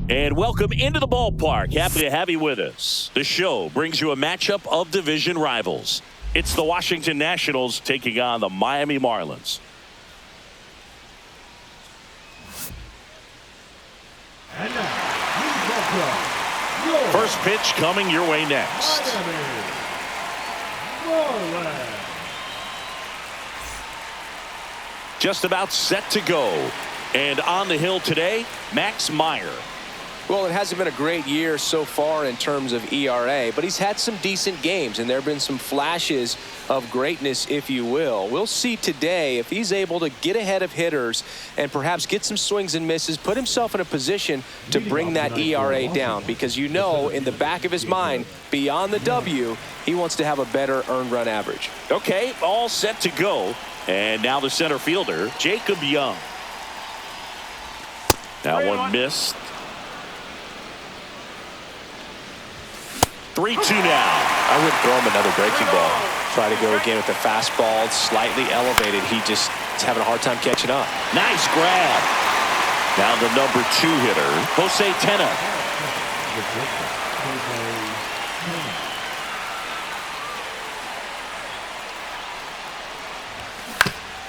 And welcome into the ballpark. Happy to have you with us. The show brings you a matchup of division rivals. It's the Washington Nationals taking on the Miami Marlins. And now, first pitch coming your way next. Just about set to go. And on the hill today, Max Meyer. Well, it hasn't been a great year so far in terms of ERA, but he's had some decent games, and there have been some flashes of greatness, if you will. We'll see today if he's able to get ahead of hitters and perhaps get some swings and misses, put himself in a position to bring that ERA down, because you know in the back of his mind, beyond the W, he wants to have a better earned run average. Okay, all set to go. And now the center fielder, Jacob Young. That one missed. 3-2 now. I wouldn't throw him another breaking ball. Try to go again with the fastball, slightly elevated. He just is having a hard time catching up. Nice grab. Now the number 2 hitter, Jose Tena.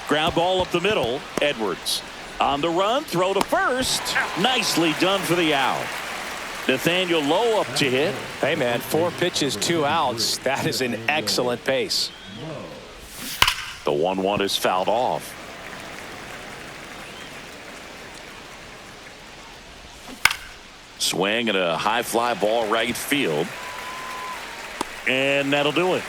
Ground ball up the middle. Edwards on the run, throw to first. Nicely done for the out. Nathaniel Lowe up to hit. Hey, man, 4 pitches, 2 outs. That is an excellent pace. The 1-1 is fouled off. Swing and a high fly ball right field. And that'll do it.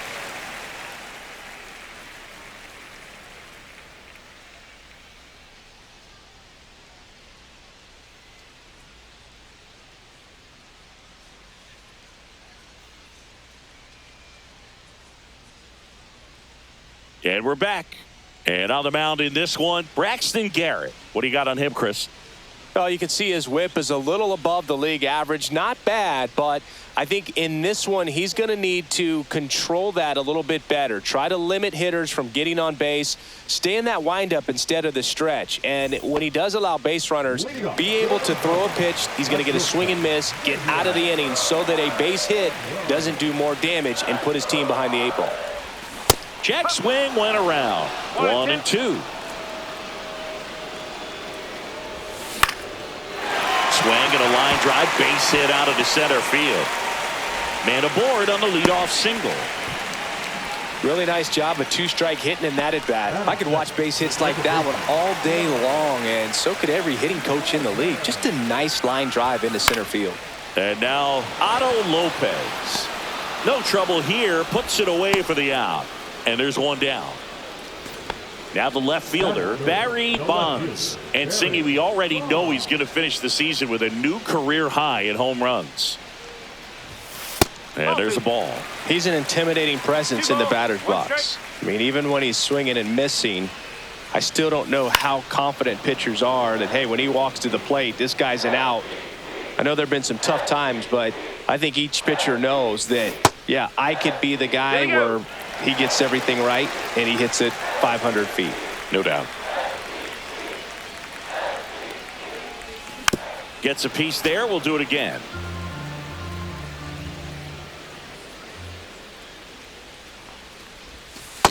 And we're back. And on the mound in this one, Braxton Garrett. What do you got on him, Chris? Well, you can see his whip is a little above the league average. Not bad, but I think in this one, he's going to need to control that a little bit better. Try to limit hitters from getting on base. Stay in that windup instead of the stretch. And when he does allow base runners, be able to throw a pitch. He's going to get a swing and miss, get out of the inning so that a base hit doesn't do more damage and put his team behind the 8 ball. Check swing went around. 1-2. Swing and a line drive, base hit out of the center field. Man aboard on the leadoff single. Really nice job of 2-strike hitting in that at bat. I could watch base hits like that one all day long, and so could every hitting coach in the league. Just a nice line drive into center field. And now Otto Lopez. No trouble here, puts it away for the out. And there's one down. Now the left fielder, Barry Bonds. And Singy, we already know he's going to finish the season with a new career high in home runs. And there's a ball. He's an intimidating presence in the batter's box. I mean, even when he's swinging and missing, I still don't know how confident pitchers are that, hey, when he walks to the plate, this guy's an out. I know there have been some tough times, but I think each pitcher knows that, yeah, I could be the guy where he gets everything right and he hits it 500 feet. No doubt. Gets a piece there. We'll do it again.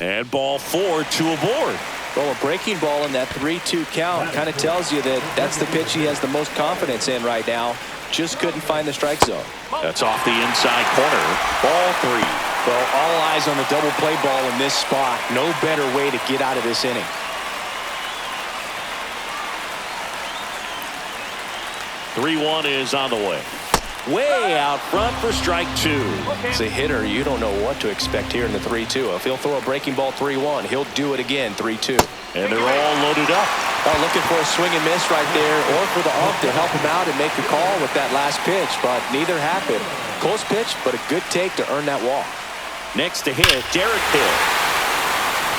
And ball 4, 2 aboard. Well, a breaking ball in that 3-2 count kind of tells you that that's the pitch he has the most confidence in right now. Just couldn't find the strike zone. That's off the inside corner. Ball 3. Well, all eyes on the double play ball in this spot. No better way to get out of this inning. 3-1 is on the way. Way out front for strike 2. As a hitter, you don't know what to expect here in the 3-2. If he'll throw a breaking ball 3-1, he'll do it again 3-2. And they're all loaded up. Looking for a swing and miss right there, or for the ump to help him out and make the call with that last pitch, but neither happened. Close pitch, but a good take to earn that walk. Next to hit, Derek Hill.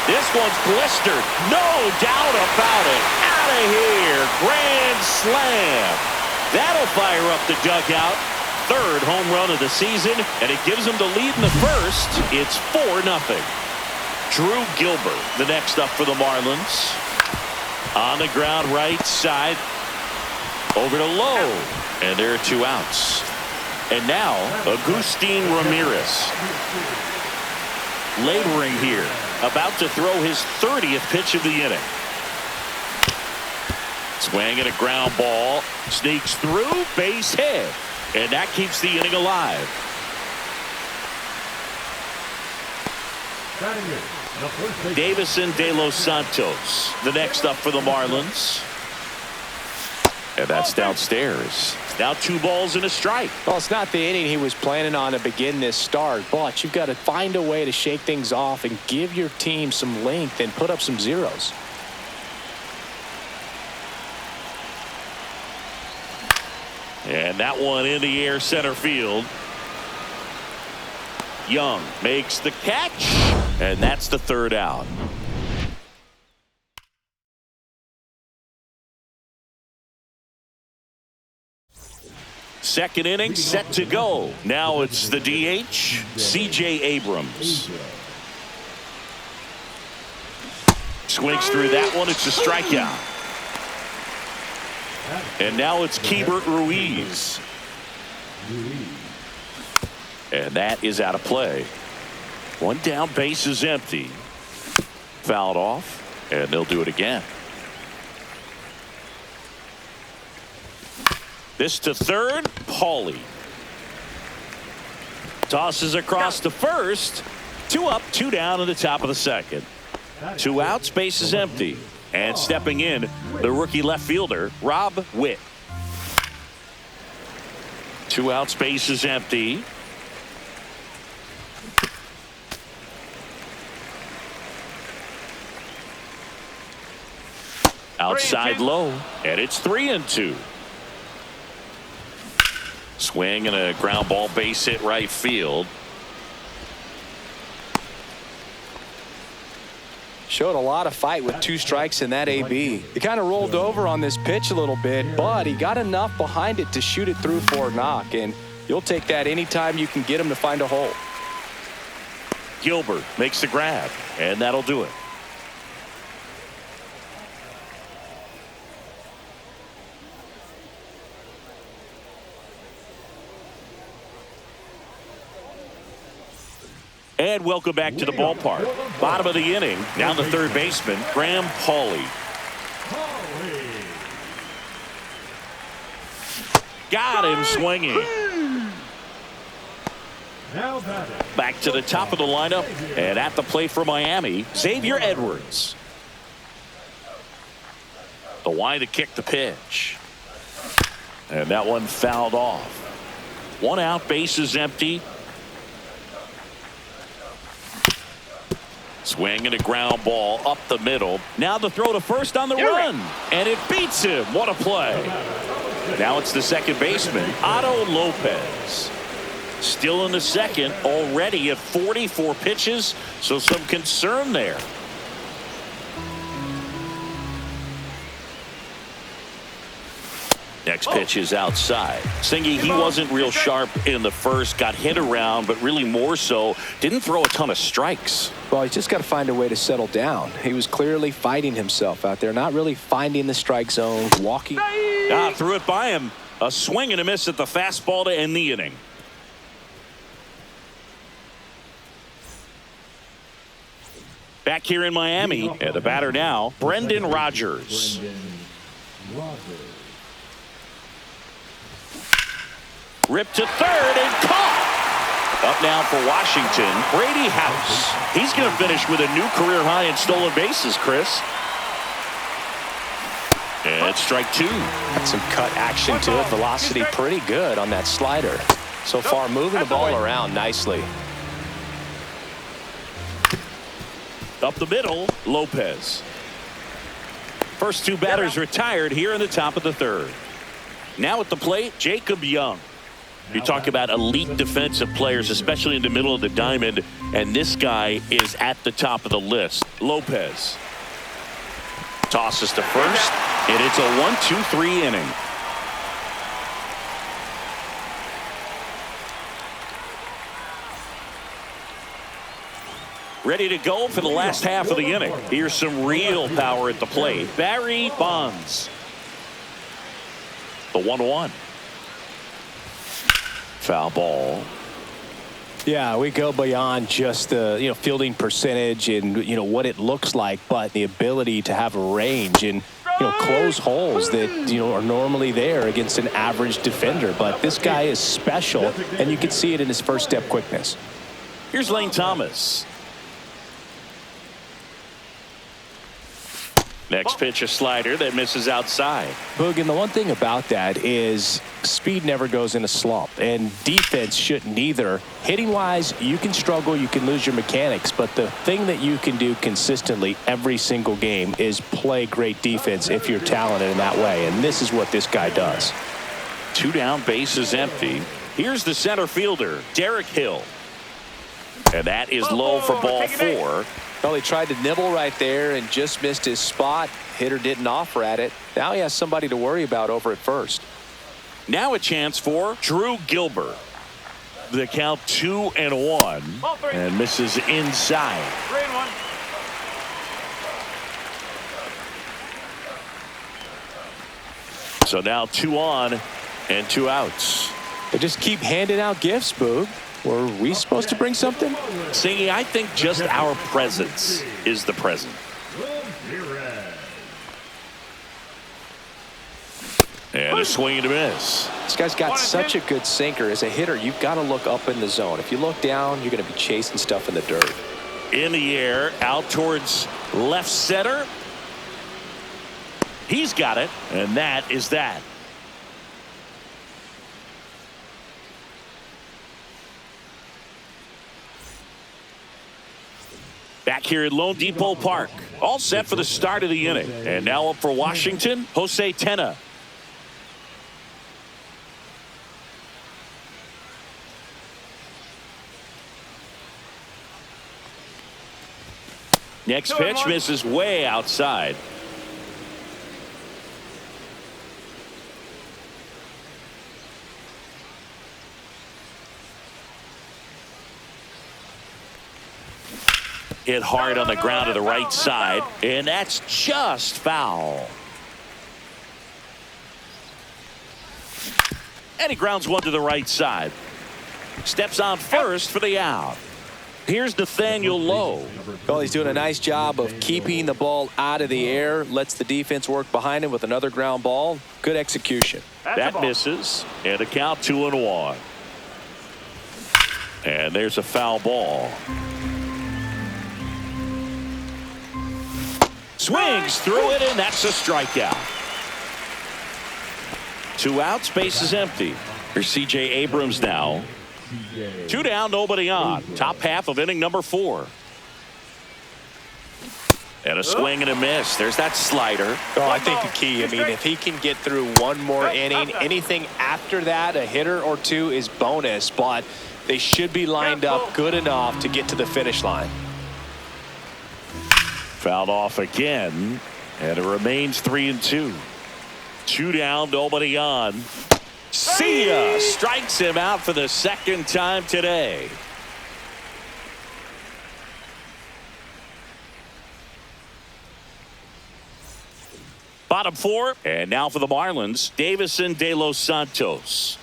This one's blistered. No doubt about it. Out of here. Grand slam. That'll fire up the dugout. 3rd home run of the season, and it gives them the lead in the first. It's 4-0. Drew Gilbert, the next up for the Marlins. On the ground right side. Over to Lowe. And there are 2 outs. And now, Agustin Ramirez. Laboring here. About to throw his 30th pitch of the inning. Swing and a ground ball. Sneaks through. Base hit. And that keeps the inning alive. Davison de los Santos, the next up for the Marlins. And that's downstairs. Now 2 balls and a strike. Well, it's not the inning he was planning on to begin this start, but you've got to find a way to shake things off and give your team some length and put up some zeros. And that one in the air center field. Young makes the catch, and that's the 3rd out. Second inning set to go. Now it's the DH, C.J. Abrams. Swings through that one. It's a strikeout. And now it's Keibert Ruiz. And that is out of play. 1 down, base is empty. Fouled off, and they'll do it again. This to third, Paulie. Tosses across to first. 2 up, 2 down in the top of the second. 2 outs, base is empty. And stepping in, the rookie left fielder, Rob Witt. 2 outs, base is empty. Outside low, and it's 3-2. Swing and a ground ball, base hit right field. Showed a lot of fight with 2 strikes in that AB. He kind of rolled over on this pitch a little bit, but he got enough behind it to shoot it through for a knock, and you'll take that anytime you can get him to find a hole. Gilbert makes the grab, and that'll do it. And welcome back to the ballpark. Bottom of the inning. Down the third baseman, Graham Paulie. Got him swinging. Back to the top of the lineup. And at the plate for Miami, Xavier Edwards. The wide to kick the pitch. And that one fouled off. 1 out, base is empty. Swing and a ground ball up the middle. Now the throw to first on the run. And it beats him. What a play. Now it's the second baseman, Otto Lopez. Still in the second, already at 44 pitches. So some concern there. Next pitch is outside. Singy, he wasn't real sharp in the first, got hit around, but really more so, didn't throw a ton of strikes. Well, he's just got to find a way to settle down. He was clearly fighting himself out there, not really finding the strike zone, walking. Threw it by him. A swing and a miss at the fastball to end the inning. Back here in Miami, and the batter now, Brendan Rodgers. Ripped to third and caught. Up now for Washington, Brady House. He's going to finish with a new career high in stolen bases, Chris. And it's strike 2. Got some cut action to it. Velocity pretty good on that slider. So far, moving the ball around nicely. Up the middle, Lopez. First 2 batters retired here in the top of the third. Now at the plate, Jacob Young. You talk about elite defensive players, especially in the middle of the diamond, and this guy is at the top of the list. Lopez tosses to first, and it's a 1-2-3 inning. Ready to go for the last half of the inning. Here's some real power at the plate. Barry Bonds. The 1-1. Foul ball. Yeah, we go beyond just the fielding percentage and what it looks like, but the ability to have a range and close holes that are normally there against an average defender. But this guy is special, and you can see it in his first step quickness. Here's Lane Thomas. Next pitch, a slider that misses outside. Boog, and the one thing about that is speed never goes in a slump, and defense shouldn't either. Hitting-wise, you can struggle, you can lose your mechanics, but the thing that you can do consistently every single game is play great defense if you're talented in that way, and this is what this guy does. 2 down, bases empty. Here's the center fielder, Derek Hill. And that is low for ball 4. Well, he tried to nibble right there and just missed his spot. Hitter didn't offer at it. Now he has somebody to worry about over at first. Now a chance for Drew Gilbert. The count 2-1 and misses inside. 3-1. So now 2 on and 2 outs. They just keep handing out gifts, Boog. Were we supposed to bring something? Singy, I think just our presence is the present. And a swing and a miss. This guy's got such a good sinker. As a hitter, you've got to look up in the zone. If you look down, you're going to be chasing stuff in the dirt. In the air, out towards left center. He's got it, and that is that. Back here at Lone Depot Park, all set for the start of the inning. And now up for Washington, Jose Tena. Next pitch misses way outside. Hit hard on the ground to the right side, and that's just foul. And he grounds one to the right side. Steps on first for the out. Here's Nathaniel Lowe. Well, he's doing a nice job of keeping the ball out of the air. Lets the defense work behind him with another ground ball. Good execution. That misses, and a count 2-1. And there's a foul ball. Swings through it, and that's a strikeout. 2 outs, base is empty. Here's C.J. Abrams now. 2 down, nobody on. Top half of inning number 4. And a swing and a miss. There's that slider. Oh, I think the key, if he can get through one more inning, anything after that, a hitter or 2 is bonus, but they should be lined up good enough to get to the finish line. Fouled off again, and it remains 3-2. 2 down, nobody on. See ya! Strikes him out for the second time today. Bottom 4, and now for the Marlins, Davison De Los Santos.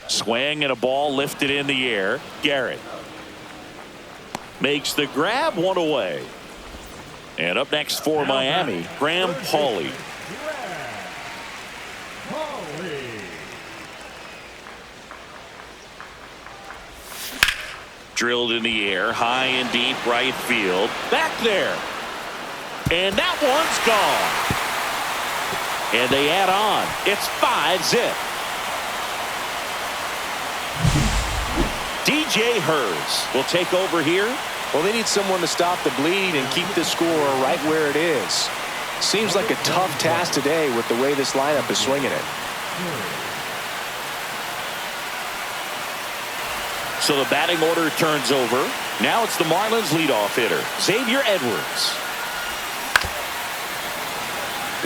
Swing and a ball lifted in the air. Garrett makes the grab, 1 away. And up next for Miami, Graham Pauley. Drilled in the air, high and deep right field. Back there. And that one's gone. And they add on. It's 5-zip. DJ Hurts will take over here. Well, they need someone to stop the bleed and keep the score right where it is. Seems like a tough task today with the way this lineup is swinging it. So the batting order turns over. Now it's the Marlins leadoff hitter, Xavier Edwards.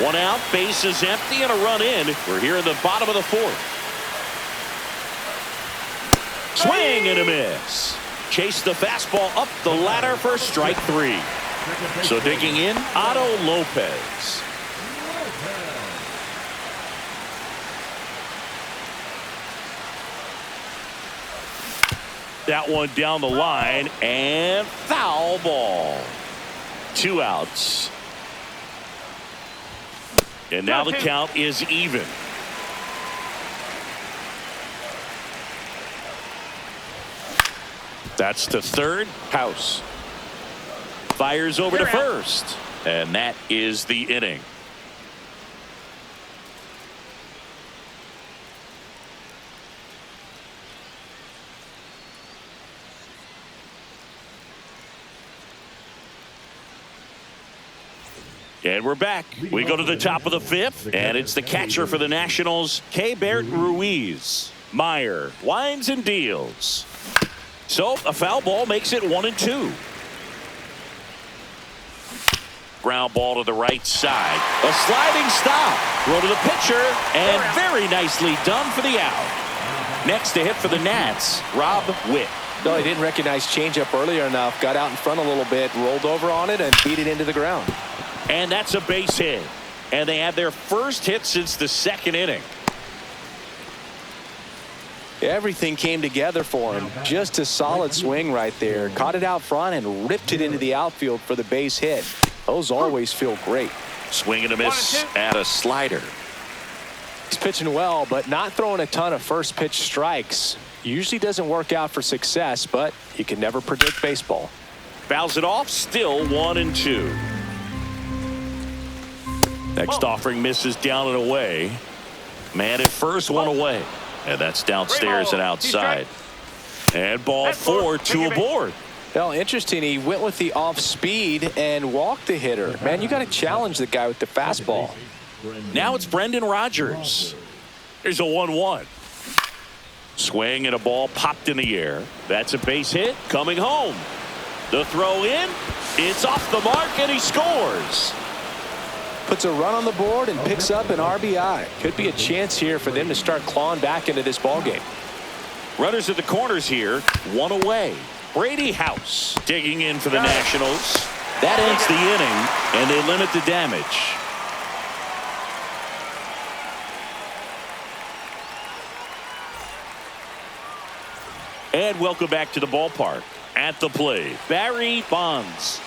1 out, base is empty, and a run in. We're here in the bottom of the 4th. Swing and a miss. Chase the fastball up the ladder for strike 3. So digging in, Otto Lopez. That one down the line, and foul ball. 2 outs. And now the count is even. That's to third. House fires over to first, and that is the inning. And we're back. We go to the top of the 5th, and it's the catcher for the Nationals, Keibert Ruiz. Meyer winds and deals. So a foul ball makes it 1-2. Ground ball to the right side. A sliding stop. Throw to the pitcher, and very nicely done for the out. Next to hit for the Nats, Rob Witt. No, he didn't recognize changeup earlier enough. Got out in front a little bit, rolled over on it, and beat it into the ground. And that's a base hit. And they had their first hit since the 2nd inning. Everything came together for him. Just a solid swing right there. Caught it out front and ripped it into the outfield for the base hit. Those always feel great. Swing and a miss at a slider. He's pitching well, but not throwing a ton of first pitch strikes. Usually doesn't work out for success, but you can never predict baseball. Fouls it off, still 1-2. Next offering misses down and away. Man at first, one away. And that's downstairs and outside. And ball 4, 2 aboard. Well, interesting. He went with the off speed and walked the hitter. Man, you got to challenge the guy with the fastball. Now it's Brendan Rodgers. Here's a 1-1. Swing and a ball popped in the air. That's a base hit coming home. The throw in. It's off the mark and he scores. Puts a run on the board and picks up an RBI. Could be a chance here for them to start clawing back into this ballgame. Runners at the corners here. 1 away. Brady House digging in for the Nationals. That ends the inning, and they limit the damage. And welcome back to the ballpark. At the plate, Barry Bonds.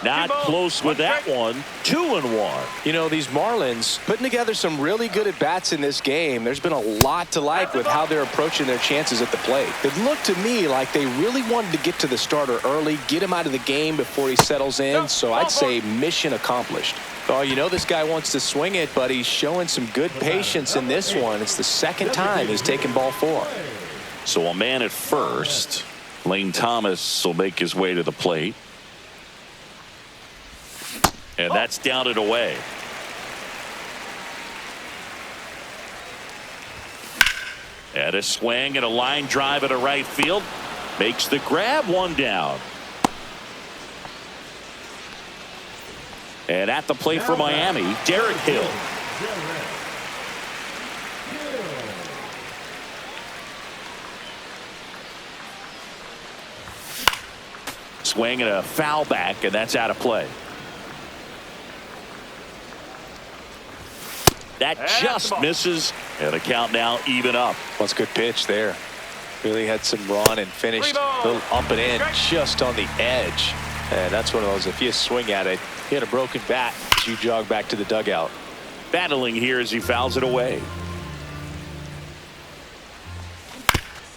Not close with that one. 2-1. You know, these Marlins putting together some really good at-bats in this game. There's been a lot to like with how they're approaching their chances at the plate. It looked to me like they really wanted to get to the starter early, get him out of the game before he settles in. So I'd say mission accomplished. Oh, you know this guy wants to swing it, but he's showing some good patience in this one. It's the 2nd time he's taken ball 4. So a man at first. Lane Thomas will make his way to the plate. And that's down and away. And a swing and a line drive at a right field. Makes the grab, 1 down. And at the plate for Miami, Derek Hill. Swing and a foul back, and that's out of play. That just misses, and the count now even up. That's a good pitch there. Really had some run and finished a little up and in just on the edge. And that's one of those, if you swing at it, you had a broken bat as you jog back to the dugout. Battling here as he fouls it away.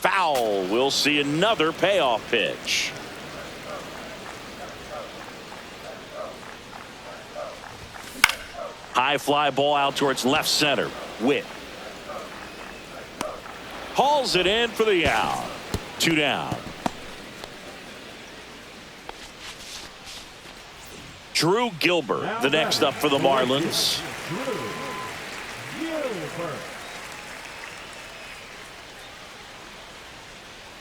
Foul. We'll see another payoff pitch. High fly ball out towards left center. Witt hauls it in for the out. 2 down. Drew Gilbert, the next up for the Marlins.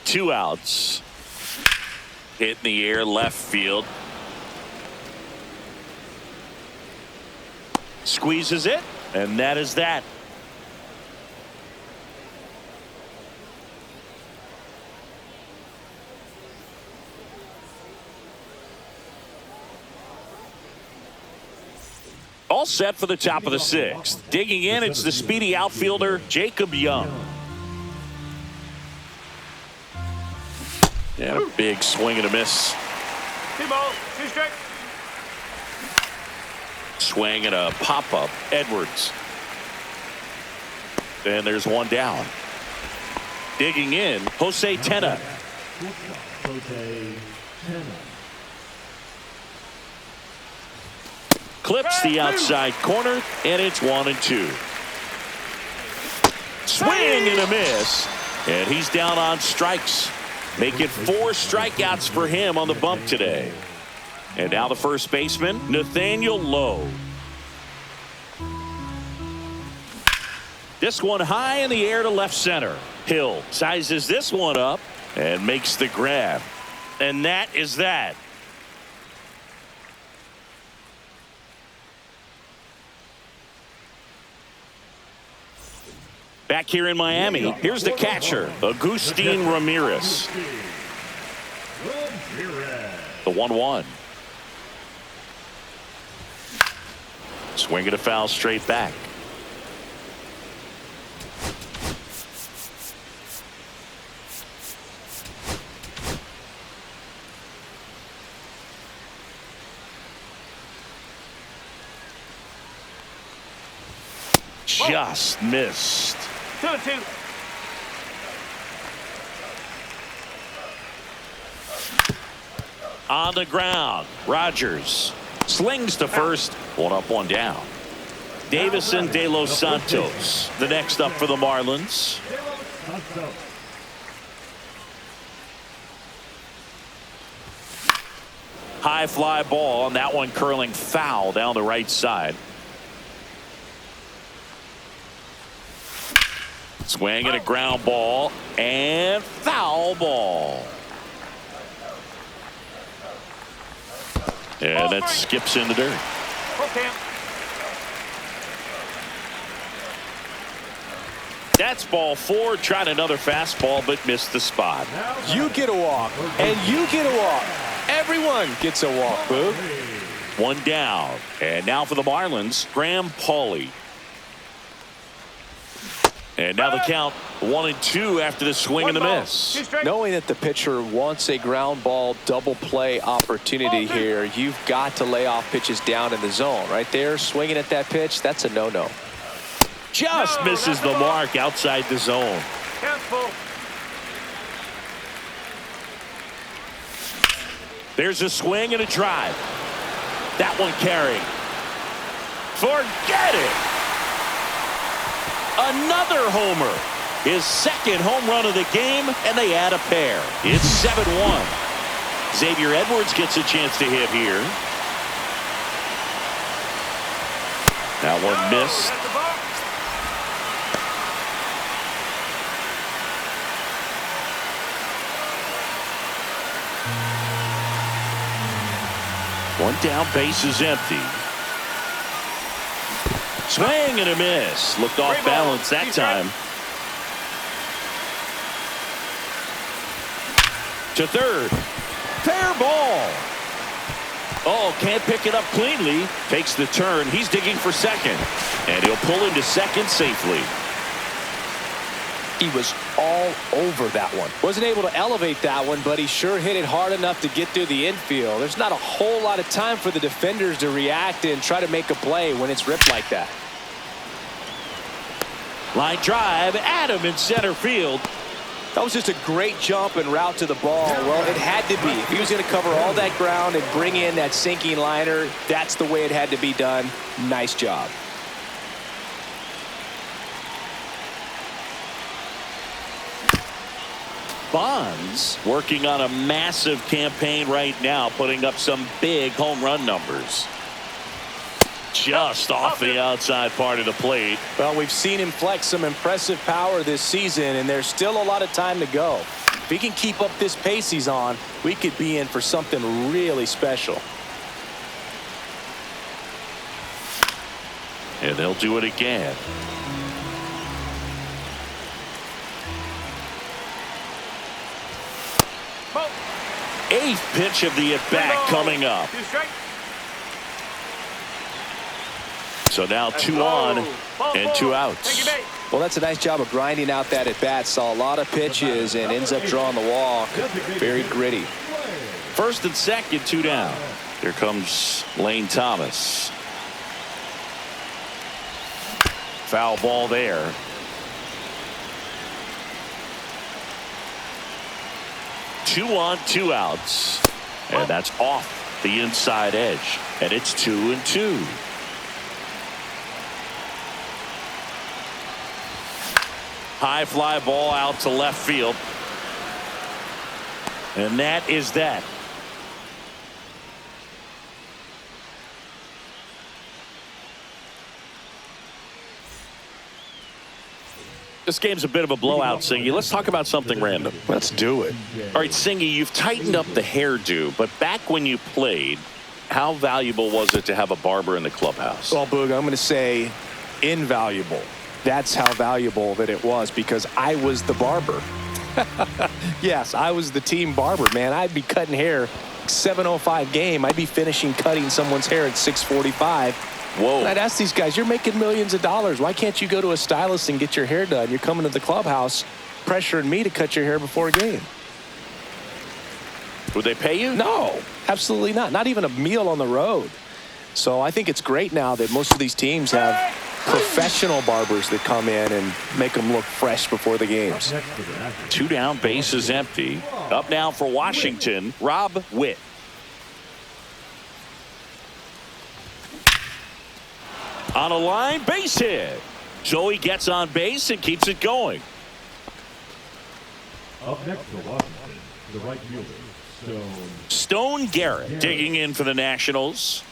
Two outs. Hit in the air, left field. Squeezes it, and that is that. All set for the top of the 6th. Digging in, it's the speedy outfielder, Jacob Young. And a big swing and a miss. 2 balls, 2 strikes. Swing and a pop-up, Edwards. And there's 1 down. Digging in, Jose Tena. Clips the outside corner, and it's 1-2. Swing and a miss, and he's down on strikes. Make it 4 strikeouts for him on the bump today. And now the first baseman, Nathaniel Lowe. This one high in the air to left center. Hill sizes this one up and makes the grab. And that is that. Back here in Miami, here's the catcher, Agustin Ramirez. The 1-1. Swing and a foul straight back. Just missed. 2-2. On the ground, Rogers slings to first. 1 up, 1 down. Davison De Los Santos, the next up for the Marlins. High fly ball, and that one curling foul down the right side. Swing and a ground ball, and foul ball. And that skips in the dirt. Okay. That's ball 4. Tried another fastball, but missed the spot. You get a walk, and you get a walk. Everyone gets a walk, Boo. 1 down. And now for the Marlins, Graham Pauley. And now the count 1-2 after the swing and the miss. Knowing that the pitcher wants a ground ball double play opportunity here, you've got to lay off pitches down in the zone. Right there, swinging at that pitch, that's a no-no. Just misses the mark outside the zone. There's a swing and a drive. That one carrying. Forget it. Another homer. His 2nd home run of the game, and they add a pair. It's 7-1. Xavier Edwards gets a chance to hit here. That one missed. One down, base is empty. Swing and a miss. Looked off balance that time. To third. Fair ball. Oh, can't pick it up cleanly. Takes the turn. He's digging for second. And he'll pull into second safely. He was all over that one. Wasn't able to elevate that one, but he sure hit it hard enough to get through the infield. There's not a whole lot of time for the defenders to react and try to make a play when it's ripped like that. Line drive, Adam in center field. That was just a great jump and route to the ball. Well, it had to be. If he was going to cover all that ground and bring in that sinking liner, that's the way it had to be done. Nice job. Bonds working on a massive campaign right now, putting up some big home run numbers. Just off the outside part of the plate. Well, we've seen him flex some impressive power this season, and there's still a lot of time to go. If he can keep up this pace he's on, we could be in for something really special. And they'll do it again. Eighth pitch of the at-bat coming up. So now 2 on and 2 outs. Well, that's a nice job of grinding out that at bat. Saw a lot of pitches and ends up drawing the walk. Very gritty. First and second, 2 down. Here comes Lane Thomas. Foul ball there. Two on, 2 outs. And that's off the inside edge. And it's 2-2. High fly ball out to left field. And that is that. This game's a bit of a blowout, Singy. Let's talk about something random. Let's do it. All right, Singy, you've tightened up the hairdo, but back when you played, how valuable was it to have a barber in the clubhouse? Well, Boog, I'm going to say invaluable. That's how valuable that it was, because I was the barber. Yes, I was the team barber, man. I'd be cutting hair 7:05 game. I'd be finishing cutting someone's hair at 6:45. Whoa. And I'd ask these guys, you're making millions of dollars. Why can't you go to a stylist and get your hair done? You're coming to the clubhouse pressuring me to cut your hair before a game. Would they pay you? No, absolutely not. Not even a meal on the road. So I think it's great now that most of these teams have professional barbers that come in and make them look fresh before the games. 2 down, bases empty. Up now for Washington, Rob Witt. On a line, base hit. So he gets on base and keeps it going. Up next for Washington, the right fielder, Stone Garrett digging in for the Nationals.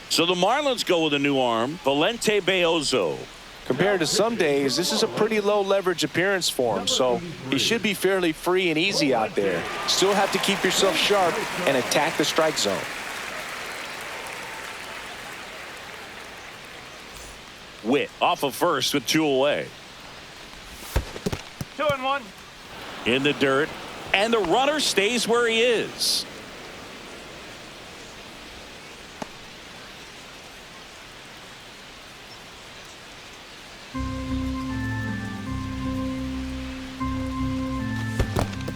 So the Marlins go with a new arm, Valente Beozo. Compared to some days, this is a pretty low leverage appearance for him, so he should be fairly free and easy out there. Still have to keep yourself sharp and attack the strike zone. Witt off of first with 2 away. 2-1. In the dirt, and the runner stays where he is.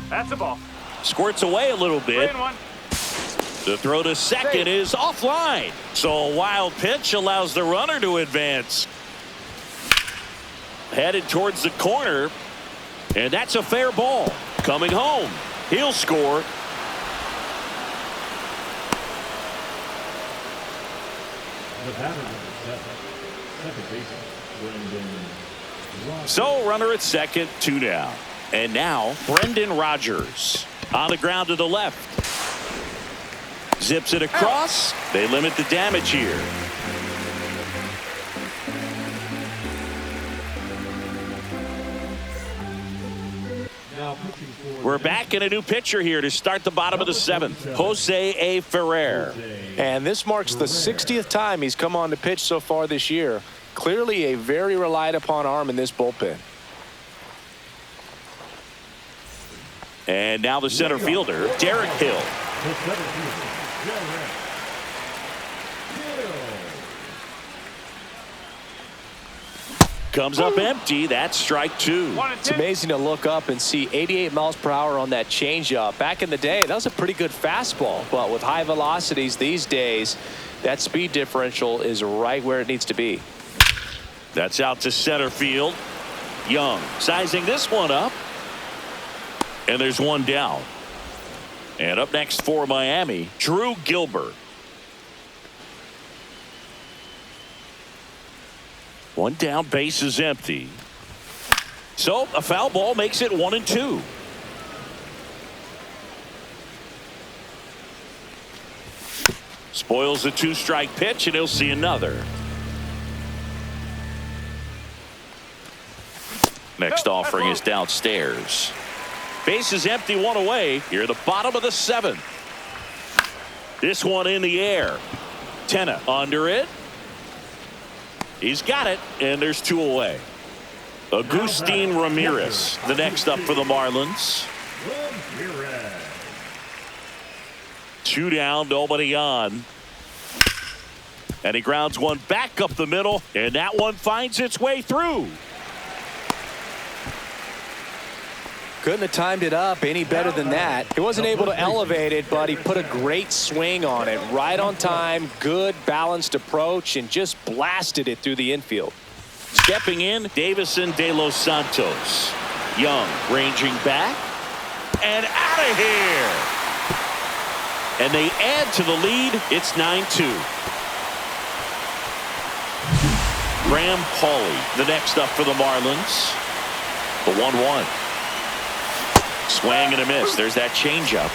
That's a ball. Squirts away a little bit. 3-1. The throw to second is offline. So a wild pitch allows the runner to advance. Headed towards the corner. And that's a fair ball. Coming home. He'll score. the batter number 7, second baseman, Brendan. So runner at second, 2 down. And now Brendan Rodgers on the ground to the left. Zips it across. They limit the damage here. We're back in a new pitcher here to start the bottom of the 7th. Jose A. Ferrer. And this marks the 60th time he's come on to pitch so far this year. Clearly a very relied upon arm in this bullpen. And now the center fielder, Derek Hill. Comes up empty. That's strike 2. It's amazing to look up and see 88 miles per hour on that changeup. Back in the day, that was a pretty good fastball. But with high velocities these days, that speed differential is right where it needs to be. That's out to center field. Young sizing this one up. And there's one down. And up next for Miami, Drew Gilbert. One down, base is empty. So a foul ball makes it 1-2. Spoils a 2-strike pitch, and he'll see another. Next offering is downstairs. Base is empty, 1 away. Here at the bottom of the 7th. This one in the air. Tenna under it. He's got it, and there's 2 away. Agustin Ramirez, the next up for the Marlins. Ramirez. 2 down, nobody on. And he grounds one back up the middle, and that one finds its way through. Couldn't have timed it up any better than that. He wasn't able to elevate it, but he put a great swing on it. Right on time, good balanced approach, and just blasted it through the infield. Stepping in, Davison de los Santos. Young ranging back and out of here. And they add to the lead. It's 9-2. Graham Pauley, the next up for the Marlins. The 1-1. Swing and a miss. There's that changeup.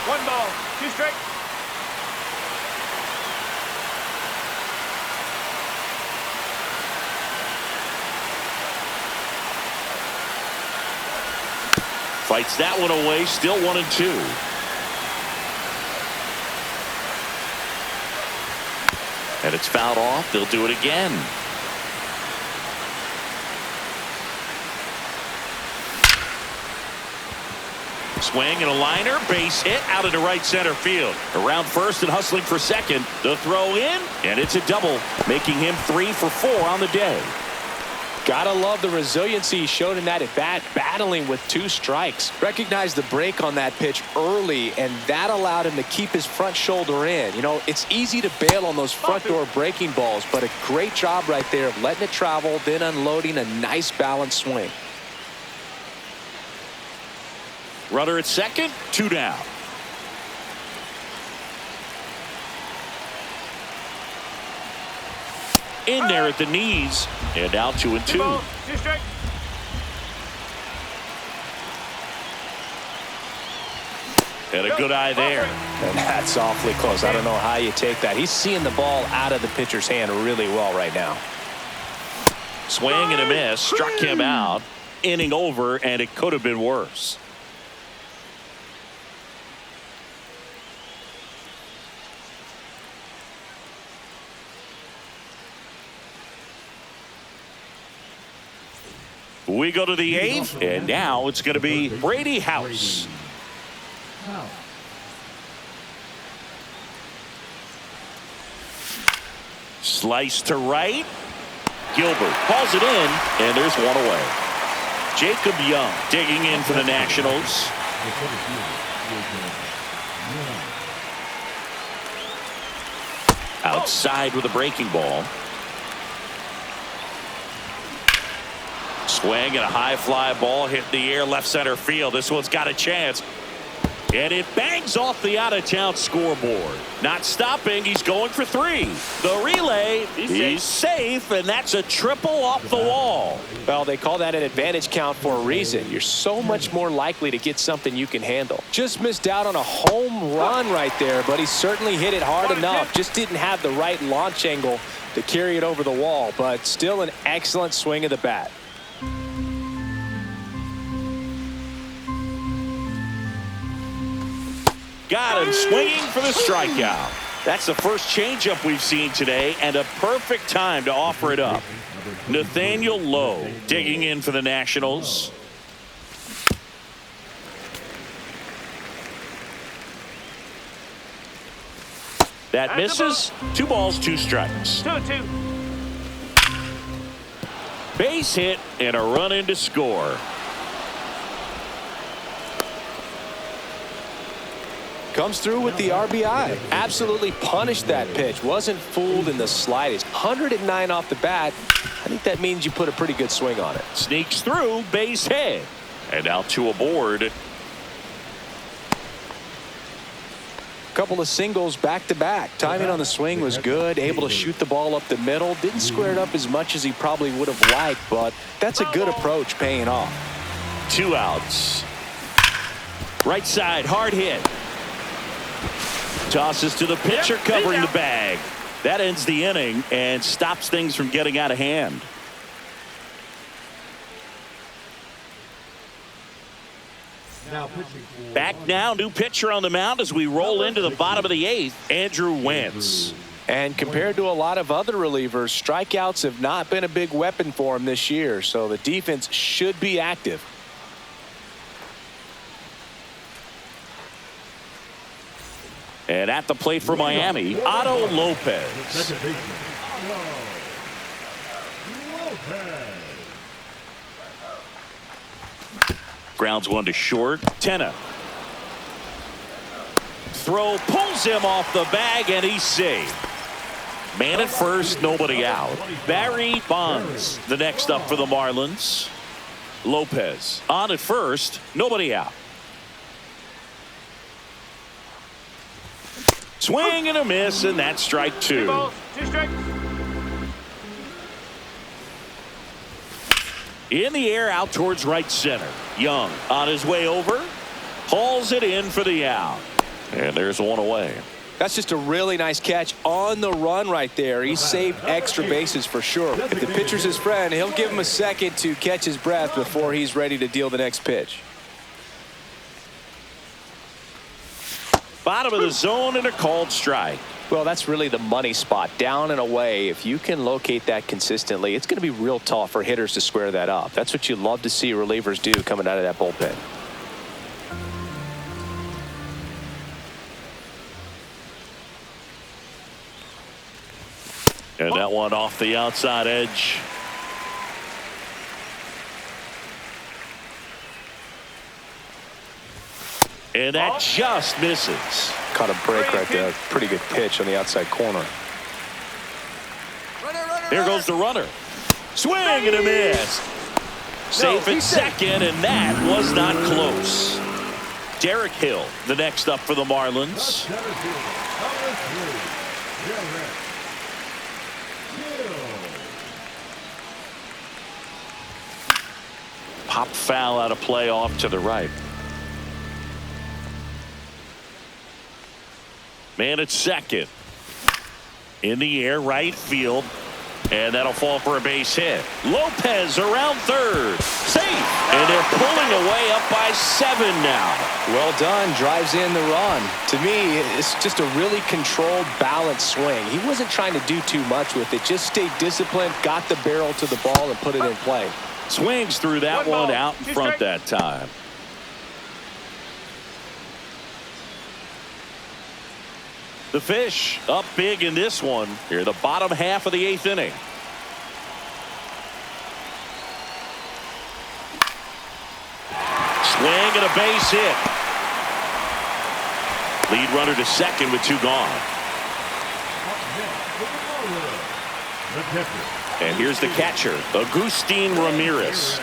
1 ball, 2 strike. Fights that one away. Still 1-2. And it's fouled off. They'll do it again. Swing and a liner, base hit out into right center field. Around first and hustling for second. The throw in, and it's a double, making him 3 for 4 on the day. Gotta love the resiliency he showed in that at bat, battling with 2 strikes. Recognized the break on that pitch early, and that allowed him to keep his front shoulder in. You know, it's easy to bail on those front door breaking balls, but a great job right there of letting it travel, then unloading a nice balanced swing. Runner at second, 2 down. In there at the knees, and out 2-2. 2 balls, 2 strike. And a good eye there. And that's awfully close. I don't know how you take that. He's seeing the ball out of the pitcher's hand really well right now. Swing and a miss, struck him out. Inning over, and it could have been worse. We go to the 8th, and now it's going to be Brady House. Slice to right. Gilbert hauls it in, and there's one away. Jacob Young digging in for the Nationals. Outside with a breaking ball. Swing and a high fly ball hit the air left center field. This one's got a chance. And it bangs off the out-of-town scoreboard. Not stopping. He's going for 3. The relay, he's safe, and that's a triple off the wall. Well, they call that an advantage count for a reason. You're so much more likely to get something you can handle. Just missed out on a home run right there, but he certainly hit it hard enough. Just didn't have the right launch angle to carry it over the wall, but still an excellent swing of the bat. Got him swinging for the strikeout. That's the first changeup we've seen today, and a perfect time to offer it up. Nathaniel Lowe digging in for the Nationals. That misses. 2 balls, 2 strikes. 2-2. Base hit and a run in to score. Comes through with the RBI. Absolutely punished that pitch. Wasn't fooled in the slightest. 109 off the bat. I think that means you put a pretty good swing on it. Sneaks through, base hit. And out 2 aboard. Couple of singles back to back. Timing on the swing was good. Able to shoot the ball up the middle. Didn't square it up as much as he probably would have liked, but that's a good approach paying off. 2 outs. Right side, hard hit. Tosses to the pitcher, covering the bag. That ends the inning and stops things from getting out of hand. Back now, new pitcher on the mound as we roll into the bottom of the 8th, Andrew Wentz. And compared to a lot of other relievers, strikeouts have not been a big weapon for him this year, so the defense should be active. And at the plate for Miami, Otto Lopez. Second baseman, Otto Lopez. Grounds one to short. Tenna. Throw pulls him off the bag, and he's safe. Man at first, nobody out. Barry Bonds, the next up for the Marlins. Lopez on at first, nobody out. Swing and a miss, and that's strike 2 two. balls, 2 strikes. In the air out towards right center. Young on his way over. Hauls it in for the out. And there's one away. That's just a really nice catch on the run right there. He saved extra bases for sure. If the pitcher's his friend, he'll give him a second to catch his breath before he's ready to deal the next pitch. Bottom of the zone and a called strike. Well, that's really the money spot, down and away. If you can locate that consistently, it's going to be real tough for hitters to square that up. That's what you love to see relievers do coming out of that bullpen. And that one off the outside edge. And that just misses. Caught a break right there. Pretty good pitch on the outside corner. Here goes the runner. Swing and a miss. Safe at second, and that was not close. Derek Hill, the next up for the Marlins. Pop foul out of play off to the right. Man at second. In the air, right field. And that'll fall for a base hit. Lopez around third. Safe. And they're pulling away up by 7 now. Well done. Drives in the run. To me, it's just a really controlled, balanced swing. He wasn't trying to do too much with it. Just stayed disciplined, got the barrel to the ball, and put it in play. Swings through that one out in front that time. The Fish up big in this one. Here, the bottom half of the 8th inning. Swing and a base hit. Lead runner to second with 2 gone. And here's the catcher, Agustin Ramirez.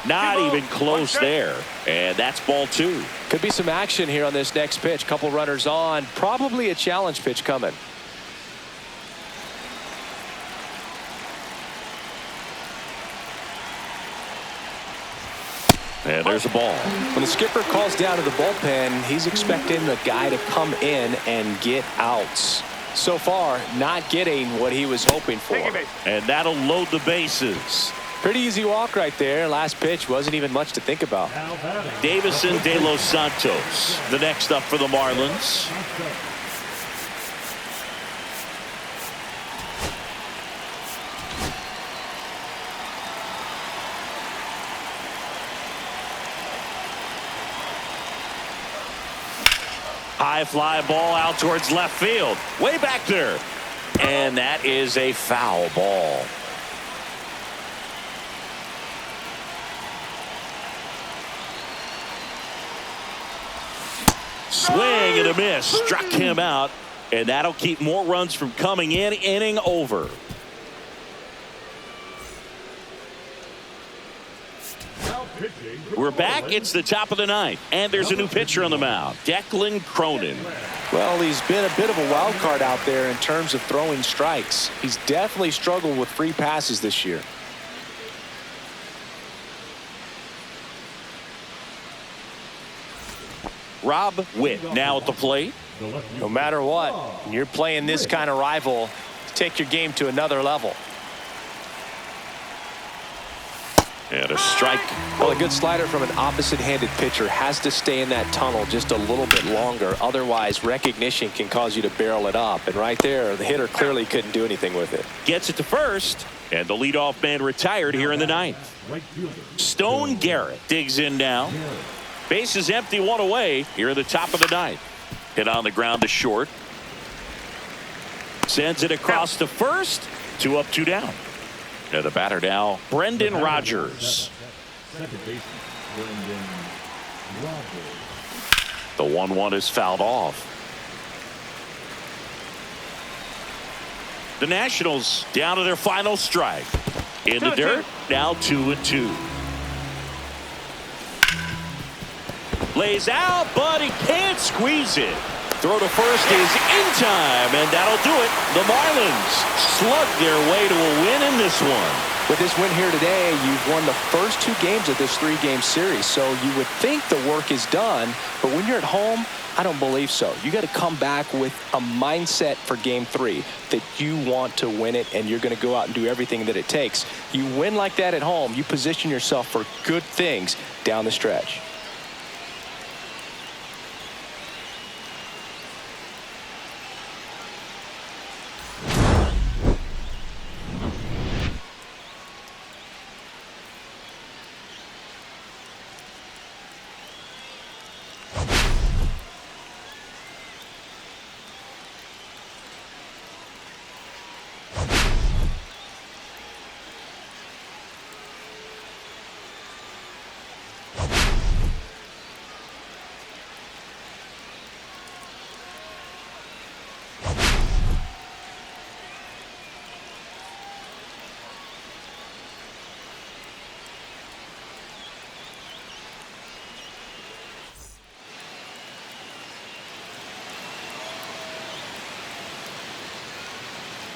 Not even close there. And that's ball 2. Could be some action here on this next pitch. Couple runners on. Probably a challenge pitch coming. And there's a ball. When the skipper calls down to the bullpen, he's expecting the guy to come in and get outs. So far, not getting what he was hoping for. And that'll load the bases. Pretty easy walk right there. Last pitch wasn't even much to think about. Davison De Los Santos, the next up for the Marlins. High fly ball out towards left field. Way back there. And that is a foul ball. Swing and a miss. Struck him out. And that'll keep more runs from coming in. Inning over. We're back. It's the top of the 9th. And there's a new pitcher on the mound. Declan Cronin. Well, he's been a bit of a wild card out there in terms of throwing strikes. He's definitely struggled with free passes this year. Rob Witt now at the plate. No matter what, when you're playing this kind of rival, take your game to another level. And a strike. Well, a good slider from an opposite-handed pitcher has to stay in that tunnel just a little bit longer. Otherwise, recognition can cause you to barrel it up. And right there, the hitter clearly couldn't do anything with it. Gets it to first. And the leadoff man retired here in the ninth. Right fielder. Stone Garrett digs in now. Base is empty, one away here at the top of the ninth. Hit on the ground to short. Sends it across to first. 2 up, 2 down. And the batter now, Brendan Rodgers. Second baseman, Brendan Rodgers. The 1-1 is fouled off. The Nationals down to their final strike. In the dirt, now 2-2. Lays out, but he can't squeeze it. Throw to first is in time, and that'll do it. The Marlins slug their way to a win in this one. With this win here today, you've won the first 2 games of this 3-game series, so you would think the work is done, but when you're at home, I don't believe so. You got to come back with a mindset for Game 3 that you want to win it, and you're going to go out and do everything that it takes. You win like that at home, you position yourself for good things down the stretch.